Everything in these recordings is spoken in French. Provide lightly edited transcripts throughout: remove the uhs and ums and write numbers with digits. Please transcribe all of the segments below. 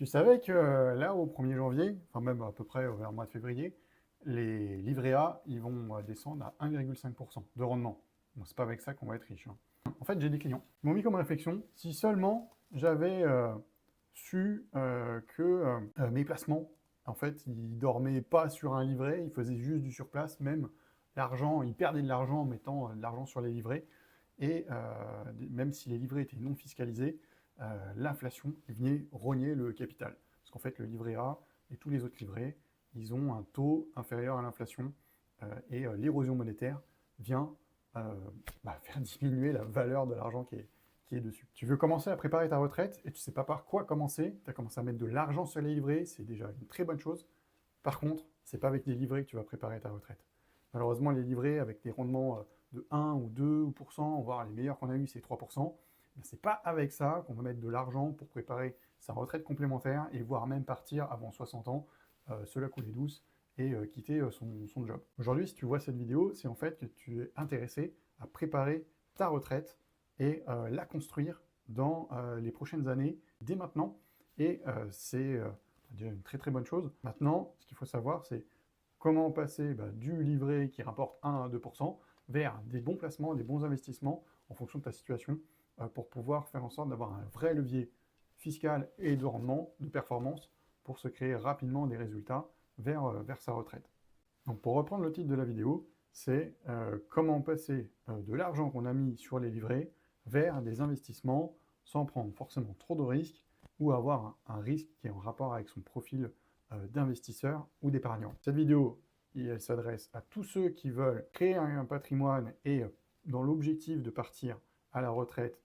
Tu savais que là, au 1er janvier, enfin même à peu près vers le mois de février, les livrets A, ils vont descendre à 1,5% de rendement. Bon, c'est pas avec ça qu'on va être riche, hein. En fait, j'ai des clients qui m'ont mis comme réflexion, si seulement j'avais su que mes placements, en fait, ils dormaient pas sur un livret, ils faisaient juste du surplace, même l'argent, ils perdaient de l'argent en mettant de l'argent sur les livrets, et même si les livrets étaient non fiscalisés, l'inflation venait rogner le capital. Parce qu'en fait, le livret A et tous les autres livrets, ils ont un taux inférieur à l'inflation, et l'érosion monétaire vient faire diminuer la valeur de l'argent qui est dessus. Tu veux commencer à préparer ta retraite et tu ne sais pas par quoi commencer, tu as commencé à mettre de l'argent sur les livrets, c'est déjà une très bonne chose. Par contre, ce n'est pas avec des livrets que tu vas préparer ta retraite. Malheureusement, les livrets avec des rendements de 1 ou 2%, voire les meilleurs qu'on a eu, c'est 3%, ce n'est pas avec ça qu'on va mettre de l'argent pour préparer sa retraite complémentaire et voire même partir avant 60 ans, se la couler douce et quitter son job. Aujourd'hui, si tu vois cette vidéo, c'est en fait que tu es intéressé à préparer ta retraite et la construire dans les prochaines années, dès maintenant. Et c'est déjà une très très bonne chose. Maintenant, ce qu'il faut savoir, c'est comment passer du livret qui rapporte 1 à 2% vers des bons placements, des bons investissements en fonction de ta situation pour pouvoir faire en sorte d'avoir un vrai levier fiscal et de rendement, de performance, pour se créer rapidement des résultats vers sa retraite. Donc pour reprendre le titre de la vidéo, c'est comment passer de l'argent qu'on a mis sur les livrets vers des investissements sans prendre forcément trop de risques ou avoir un risque qui est en rapport avec son profil d'investisseur ou d'épargnant. Cette vidéo, elle s'adresse à tous ceux qui veulent créer un patrimoine et dans l'objectif de partir à la retraite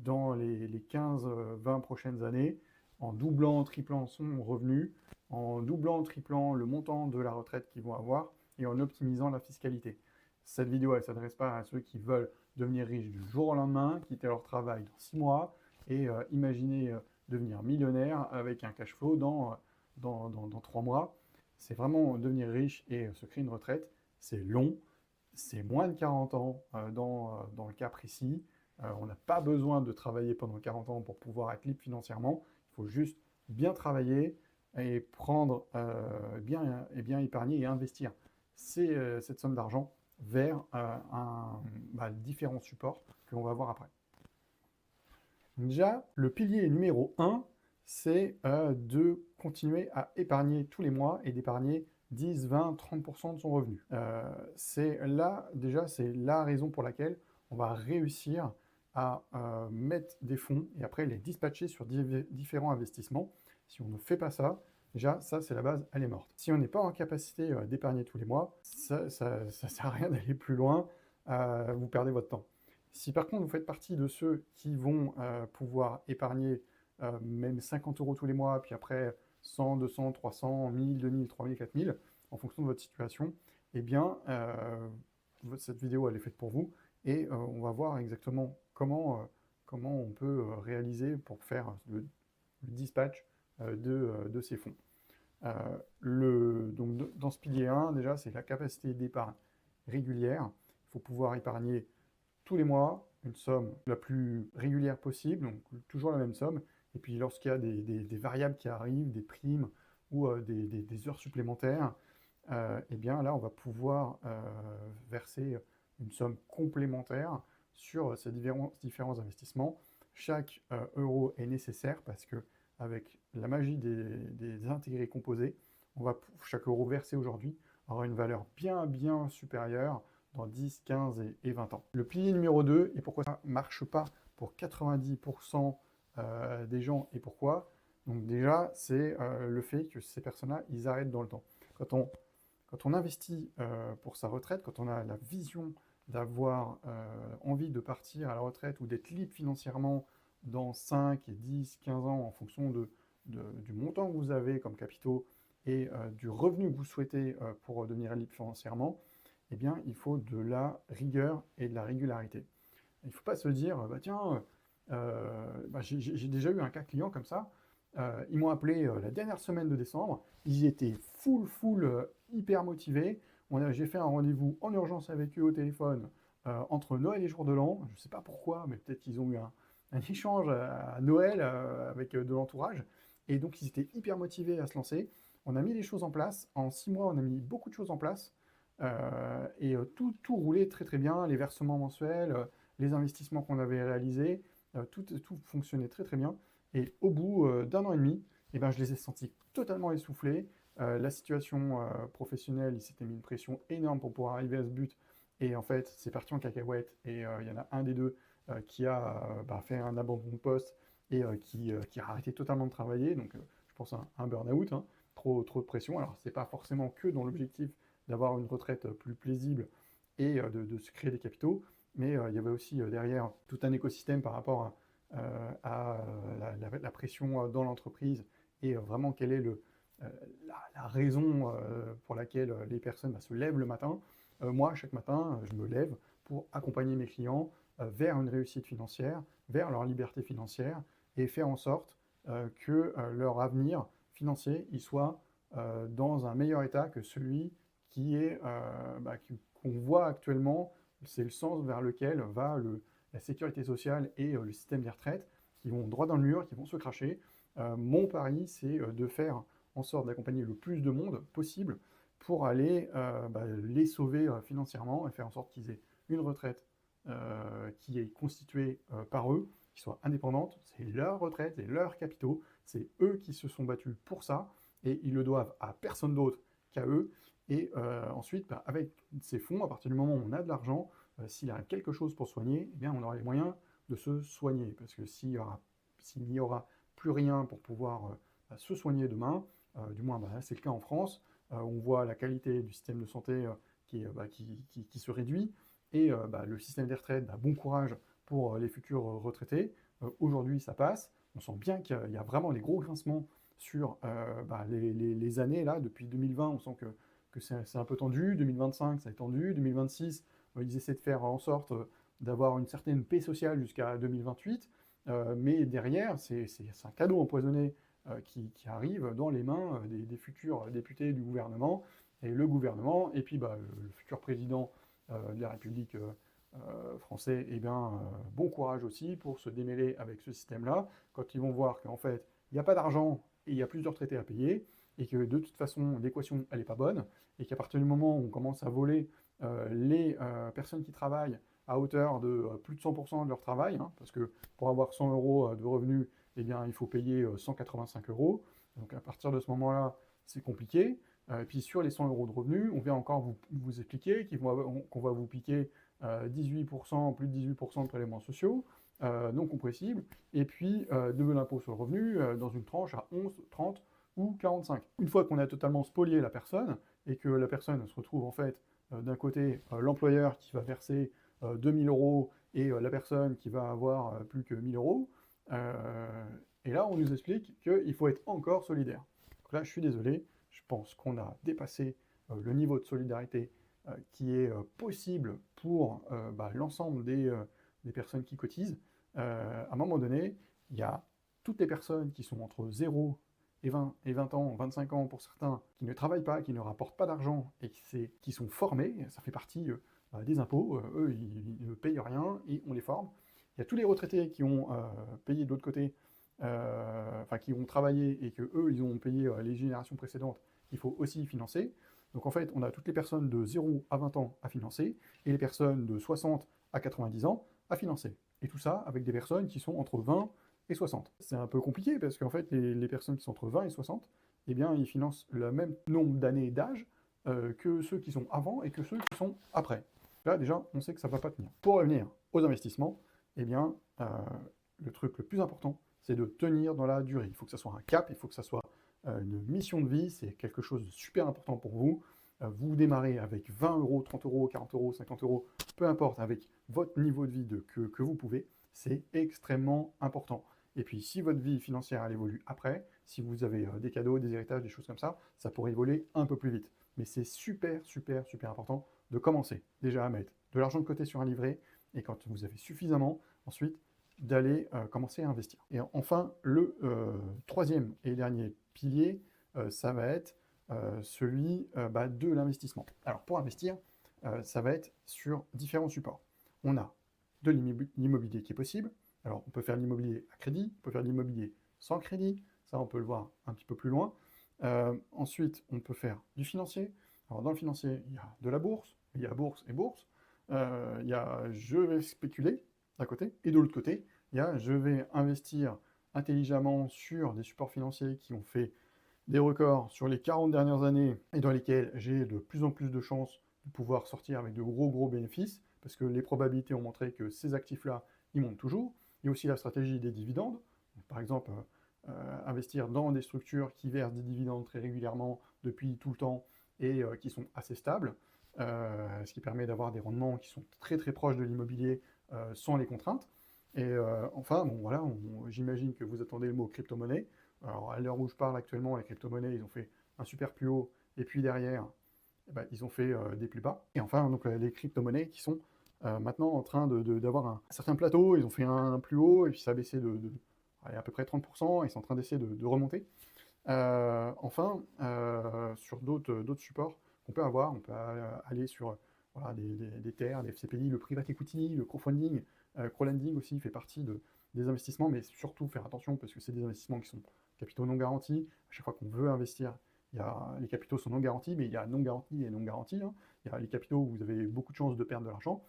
dans les 15-20 prochaines années, en doublant, triplant son revenu, en doublant, triplant le montant de la retraite qu'ils vont avoir et en optimisant la fiscalité. Cette vidéo, elle ne s'adresse pas à ceux qui veulent devenir riches du jour au lendemain, quitter leur travail dans 6 mois et imaginer devenir millionnaire avec un cash flow dans 3 mois. C'est vraiment devenir riche et se créer une retraite. C'est long, c'est moins de 40 ans dans le cas précis. On n'a pas besoin de travailler pendant 40 ans pour pouvoir être libre financièrement. Il faut juste bien travailler et prendre bien épargner et investir cette somme d'argent vers différents supports que l'on va voir après. Déjà, le pilier numéro 1, c'est de continuer à épargner tous les mois et d'épargner 10, 20, 30% de son revenu. C'est la raison pour laquelle on va réussir à mettre des fonds et après les dispatcher sur différents investissements. Si on ne fait pas ça, déjà, ça, c'est la base, elle est morte. Si on n'est pas en capacité d'épargner tous les mois, ça ne sert à rien d'aller plus loin, vous perdez votre temps. Si par contre vous faites partie de ceux qui vont pouvoir épargner même 50 € tous les mois, puis après 100, 200, 300, 1000, 2000, 3000, 4000, en fonction de votre situation, eh bien, cette vidéo elle est faite pour vous et on va voir exactement comment on peut réaliser pour faire le dispatch de ces fonds. Donc, dans ce pilier 1, déjà, c'est la capacité d'épargne régulière. Il faut pouvoir épargner tous les mois une somme la plus régulière possible, donc toujours la même somme. Et puis lorsqu'il y a des variables qui arrivent, des primes ou des heures supplémentaires, eh bien là, on va pouvoir verser une somme complémentaire sur ces différents investissements. Chaque euro est nécessaire parce que avec la magie des intégrés composés, chaque euro versé aujourd'hui aura une valeur bien supérieure dans 10, 15 et 20 ans. Le pilier numéro 2, et pourquoi ça ne marche pas pour 90% des gens et pourquoi, donc déjà, c'est le fait que ces personnes-là, ils arrêtent dans le temps. Quand on investit pour sa retraite, quand on a la vision d'avoir envie de partir à la retraite ou d'être libre financièrement dans 5 et 10, 15 ans en fonction du montant que vous avez comme capitaux et du revenu que vous souhaitez pour devenir libre financièrement, eh bien, il faut de la rigueur et de la régularité. Il ne faut pas se dire, tiens, j'ai déjà eu un cas client comme ça, ils m'ont appelé la dernière semaine de décembre, ils étaient hyper motivés, j'ai fait un rendez-vous en urgence avec eux au téléphone entre Noël et Jour de l'An, je ne sais pas pourquoi, mais peut-être qu'ils ont eu un échange à Noël avec de l'entourage, Et donc, ils étaient hyper motivés à se lancer. On a mis les choses en place. En 6 mois, on a mis beaucoup de choses en place. Tout roulait très très bien. Les versements mensuels, les investissements qu'on avait réalisés, tout fonctionnait très très bien. Et au bout d'un an et demi, eh ben, je les ai sentis totalement essoufflés. La situation professionnelle, il s'était mis une pression énorme pour pouvoir arriver à ce but. Et en fait, c'est parti en cacahuète. Et il y en a un des deux qui a fait un abandon de poste et qui a arrêté totalement de travailler. Donc, je pense à un burn-out, hein, trop de pression. Alors, c'est pas forcément que dans l'objectif d'avoir une retraite plus paisible et de se créer des capitaux, mais il y avait aussi derrière tout un écosystème par rapport à la pression dans l'entreprise et vraiment quelle est la raison pour laquelle les personnes se lèvent le matin. Moi, chaque matin, je me lève pour accompagner mes clients vers une réussite financière, vers leur liberté financière et faire en sorte que leur avenir financier il soit dans un meilleur état que celui qu'on voit actuellement. C'est le sens vers lequel va la sécurité sociale et le système des retraites qui vont droit dans le mur, qui vont se cracher. Mon pari, c'est de faire en sorte d'accompagner le plus de monde possible pour aller les sauver financièrement et faire en sorte qu'ils aient une retraite qui est constituée par eux, qui soit indépendante. C'est leur retraite, c'est leurs capitaux, c'est eux qui se sont battus pour ça et ils le doivent à personne d'autre qu'à eux. Et ensuite, avec ces fonds, à partir du moment où on a de l'argent, s'il arrive quelque chose pour soigner, eh bien, on aura les moyens de se soigner. Parce que s'il n'y aura plus rien pour pouvoir se soigner demain, du moins c'est le cas en France, on voit la qualité du système de santé qui se réduit, et le système des retraites, bon courage pour les futurs retraités. Aujourd'hui, ça passe. On sent bien qu'il y a vraiment des gros grincements sur les années, là, depuis 2020, on sent que c'est un peu tendu, 2025 ça est tendu, 2026 ils essaient de faire en sorte d'avoir une certaine paix sociale jusqu'à 2028, mais derrière c'est un cadeau empoisonné qui arrive dans les mains des futurs députés du gouvernement, et le gouvernement, et puis le futur président de la République français, eh bien, bon courage aussi pour se démêler avec ce système-là, quand ils vont voir qu'en fait, il n'y a pas d'argent et il y a plusieurs traités à payer, et que de toute façon, l'équation, elle n'est pas bonne, et qu'à partir du moment où on commence à voler les personnes qui travaillent à hauteur de plus de 100% de leur travail, hein, parce que pour avoir 100 euros de revenus, eh bien, il faut payer 185 euros, donc à partir de ce moment-là, c'est compliqué. Et puis sur les 100 euros de revenus, on vient encore vous expliquer qu'on va vous piquer 18%, plus de 18% de prélèvements sociaux, non compressibles, et puis de l'impôt sur le revenu dans une tranche à 11, 30 ou 45. Une fois qu'on a totalement spolié la personne, et que la personne se retrouve en fait d'un côté l'employeur qui va verser 2000 euros et la personne qui va avoir plus que 1000 euros, et là on nous explique qu'il faut être encore solidaire. Donc là je suis désolé, je pense qu'on a dépassé le niveau de solidarité qui est possible pour l'ensemble des personnes qui cotisent. À un moment donné, il y a toutes les personnes qui sont entre 0 et 20 ans, 25 ans pour certains, qui ne travaillent pas, qui ne rapportent pas d'argent et qui sont formés, ça fait partie des impôts, eux ils ne payent rien et on les forme. Il y a tous les retraités qui ont payé de l'autre côté, qui ont travaillé et que eux ils ont payé les générations précédentes, il faut aussi financer. Donc en fait, on a toutes les personnes de 0 à 20 ans à financer, et les personnes de 60 à 90 ans à financer. Et tout ça avec des personnes qui sont entre 20 et 60. C'est un peu compliqué, parce qu'en fait, les personnes qui sont entre 20 et 60, eh bien, ils financent le même nombre d'années d'âge que ceux qui sont avant et que ceux qui sont après. Là, déjà, on sait que ça ne va pas tenir. Pour revenir aux investissements, eh bien, le truc le plus important, c'est de tenir dans la durée. Il faut que ça soit un cap, il faut que ça soit une mission de vie, c'est quelque chose de super important pour vous. Vous démarrez avec 20 euros, 30 euros, 40 euros, 50 euros, peu importe, avec votre niveau de vie que vous pouvez, c'est extrêmement important. Et puis, si votre vie financière, elle évolue après, si vous avez des cadeaux, des héritages, des choses comme ça pourrait évoluer un peu plus vite. Mais c'est super, super, super important de commencer déjà à mettre de l'argent de côté sur un livret, et quand vous avez suffisamment, ensuite, d'aller commencer à investir. Et enfin, le troisième et dernier pilier, ça va être celui de l'investissement. Alors pour investir, ça va être sur différents supports. On a de l'immobilier qui est possible. Alors on peut faire l'immobilier à crédit, on peut faire l'immobilier sans crédit, Ça, on peut le voir un petit peu plus loin. Ensuite, on peut faire du financier. Alors, dans le financier, il y a de la bourse, il y a bourse et bourse. Il y a je vais spéculer d'un côté, et de l'autre côté, il y a je vais investir intelligemment sur des supports financiers qui ont fait des records sur les 40 dernières années et dans lesquels j'ai de plus en plus de chances de pouvoir sortir avec de gros bénéfices, parce que les probabilités ont montré que ces actifs-là, ils montent toujours. Il y a aussi la stratégie des dividendes. Donc, par exemple, investir dans des structures qui versent des dividendes très régulièrement depuis tout le temps et qui sont assez stables, ce qui permet d'avoir des rendements qui sont très proches de l'immobilier sans les contraintes. Et enfin, bon voilà, j'imagine que vous attendez le mot crypto-monnaie. Alors, à l'heure où je parle actuellement, les crypto-monnaies, ils ont fait un super plus haut, et puis derrière, eh ben, ils ont fait des plus bas. Et enfin, donc, les crypto-monnaies qui sont maintenant en train d'avoir un certain plateau, ils ont fait un plus haut, et puis ça a baissé allez, à peu près 30%, ils sont en train d'essayer de remonter. Enfin, sur d'autres supports qu'on peut avoir, on peut aller sur voilà, des terres, des FCPI, le private equity, le crowdfunding. Crowdlending aussi fait partie des investissements, mais surtout faire attention parce que c'est des investissements qui sont capitaux non garantis. À chaque fois qu'on veut investir, les capitaux sont non garantis, mais il y a non garantis et non garantis. Hein. Il y a les capitaux où vous avez beaucoup de chances de perdre de l'argent,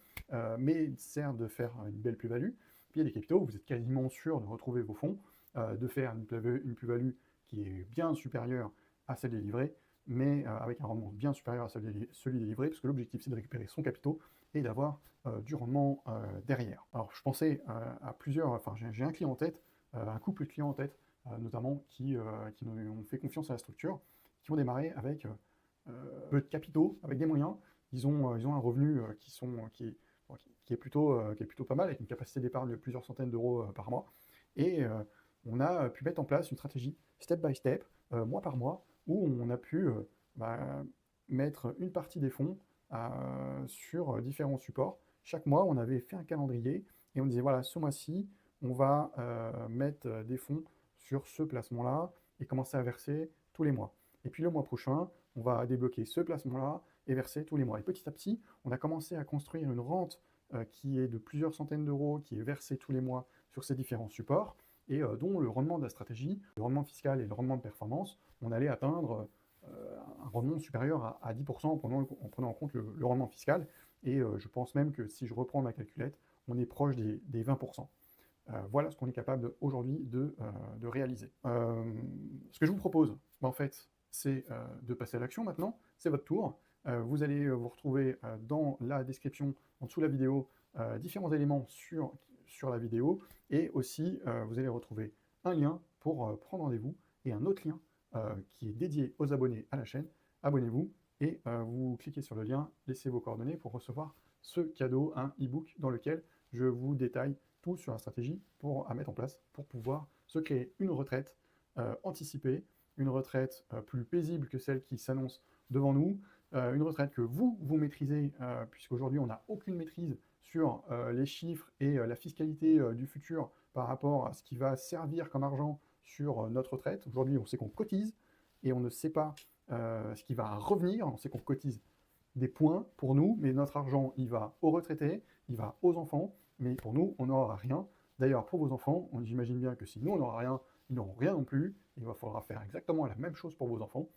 mais sert de faire une belle plus-value. Puis il y a des capitaux où vous êtes quasiment sûr de retrouver vos fonds, de faire une plus-value qui est bien supérieure à celle des livrets, mais avec un rendement bien supérieur à celui des livrets, parce que l'objectif c'est de récupérer son capitaux et d'avoir du rendement derrière. Alors je pensais à plusieurs, enfin j'ai un client en tête, un couple de clients en tête, notamment qui ont fait confiance à la structure, qui ont démarré avec peu de capitaux, avec des moyens. Ils ont un revenu qui est plutôt pas mal, avec une capacité d'épargne de plusieurs centaines d'euros par mois. Et on a pu mettre en place une stratégie step by step, mois par mois, où on a pu bah, mettre une partie des fonds sur différents supports. Chaque mois, on avait fait un calendrier et on disait, voilà, ce mois-ci, on va mettre des fonds sur ce placement-là et commencer à verser tous les mois. Et puis le mois prochain, on va débloquer ce placement-là et verser tous les mois. Et petit à petit, on a commencé à construire une rente qui est de plusieurs centaines d'euros, qui est versée tous les mois sur ces différents supports, et dont le rendement de la stratégie, le rendement fiscal et le rendement de performance, on allait atteindre un rendement supérieur à 10% en prenant en compte le rendement fiscal. Et je pense même que si je reprends ma calculette, on est proche des 20%. Voilà ce qu'on est capable aujourd'hui de réaliser. Ce que je vous propose, en fait, c'est de passer à l'action maintenant. C'est votre tour. Vous allez vous retrouver dans la description, en dessous de la vidéo, différents éléments sur la vidéo. Et aussi, vous allez retrouver un lien pour prendre rendez-vous et un autre lien qui est dédié aux abonnés à la chaîne. Abonnez-vous et vous cliquez sur le lien, laissez vos coordonnées pour recevoir ce cadeau, un e-book dans lequel je vous détaille tout sur la stratégie à mettre en place pour pouvoir se créer une retraite anticipée, une retraite plus paisible que celle qui s'annonce devant nous, une retraite que vous maîtrisez, puisqu'aujourd'hui on n'a aucune maîtrise sur les chiffres et la fiscalité du futur par rapport à ce qui va servir comme argent sur notre retraite. Aujourd'hui, on sait qu'on cotise et on ne sait pas ce qui va revenir. On sait qu'on cotise des points pour nous, mais notre argent, il va aux retraités, il va aux enfants, mais pour nous, on n'aura rien. D'ailleurs, pour vos enfants, j'imagine bien que si nous, on n'aura rien, ils n'auront rien non plus. Il va falloir faire exactement la même chose pour vos enfants,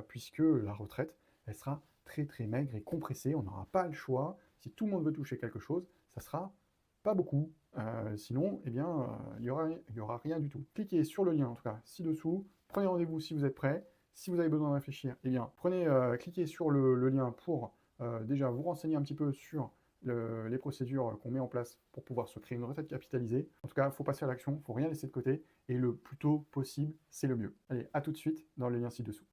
puisque la retraite, elle sera très maigre et compressée. On n'aura pas le choix. Si tout le monde veut toucher quelque chose, ça sera pas beaucoup. Sinon, eh bien, il y aura rien du tout. Cliquez sur le lien, en tout cas, ci-dessous. Prenez rendez-vous si vous êtes prêts. Si vous avez besoin de réfléchir, eh bien, cliquez sur le lien pour déjà vous renseigner un petit peu sur les procédures qu'on met en place pour pouvoir se créer une retraite capitalisée. En tout cas, il faut passer à l'action, il ne faut rien laisser de côté, et le plus tôt possible, c'est le mieux. Allez, à tout de suite dans le lien ci-dessous.